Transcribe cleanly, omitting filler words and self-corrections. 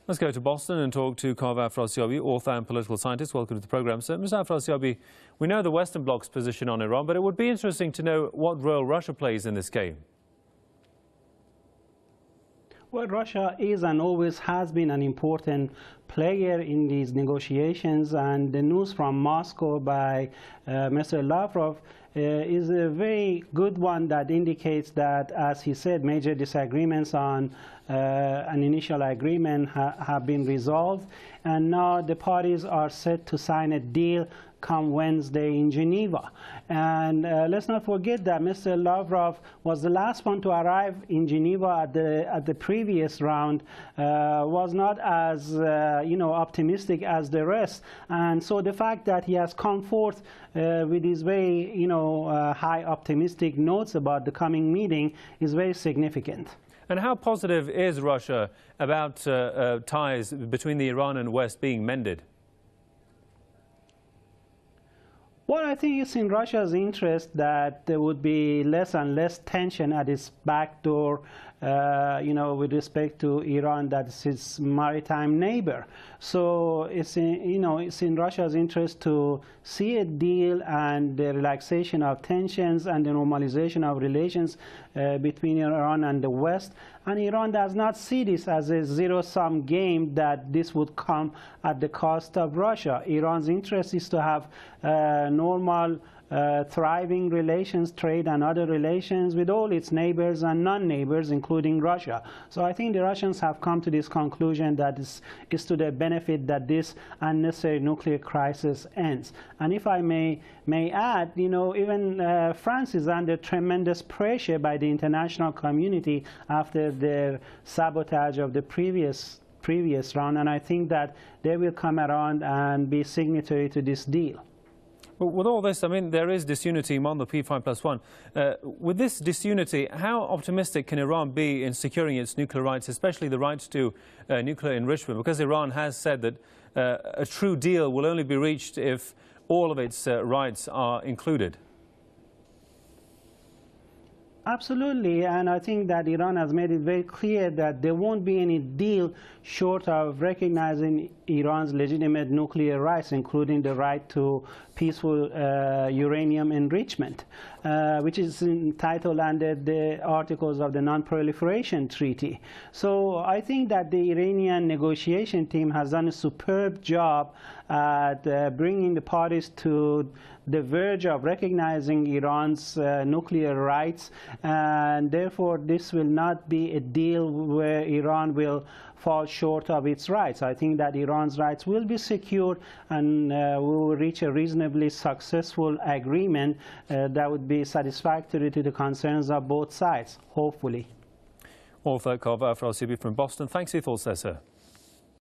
Let's go to Boston and talk to Afrasiabi, author and political scientist. Welcome to the program, sir. Mr. Afrasiabi, we know the Western Bloc's position on Iran, but it would be interesting to know what role Russia plays in this game. Well, Russia is and always has been an important player in these negotiations, and the news from Moscow by Mr. Lavrov is a very good one that indicates that, as he said, major disagreements on an initial agreement have been resolved, and now the parties are set to sign a deal come Wednesday in Geneva. And let's not forget that Mr. Lavrov was the last one to arrive in Geneva at the previous round, was not as optimistic as the rest, and so the fact that he has come forth with these very high optimistic notes about the coming meeting is very significant. And how positive is Russia about ties between the Iran and West being mended? Well, I think it's in Russia's interest that there would be less and less tension at its back door, with respect to Iran, that's its maritime neighbor. So it's in Russia's interest to see a deal and the relaxation of tensions and the normalization of relations between Iran and the West. And Iran does not see this as a zero-sum game, that this would come at the cost of Russia. Iran's interest is to have normal, thriving relations, trade and other relations with all its neighbors and non-neighbors, including Russia. So I think the Russians have come to this conclusion that it's to their benefit that this unnecessary nuclear crisis ends. And if I may add, even France is under tremendous pressure by the international community after their sabotage of the previous round, and I think that they will come around and be signatory to this deal. Well, with all this, I mean, there is disunity among the P5+1. With this disunity, how optimistic can Iran be in securing its nuclear rights, especially the rights to nuclear enrichment? Because Iran has said that a true deal will only be reached if all of its rights are included. Absolutely, and I think that Iran has made it very clear that there won't be any deal short of recognizing Iran's legitimate nuclear rights, including the right to peaceful uranium enrichment, which is entitled under the Articles of the Non-Proliferation Treaty. So I think that the Iranian negotiation team has done a superb job at bringing the parties to the verge of recognizing Iran's nuclear rights, and therefore this will not be a deal where Iran will fall short of its rights. I think that Iran's rights will be secured, and we will reach a reasonably successful agreement that would be satisfactory to the concerns of both sides, hopefully. Author Afrasiabi from Boston, thanks for your thoughts there, sir.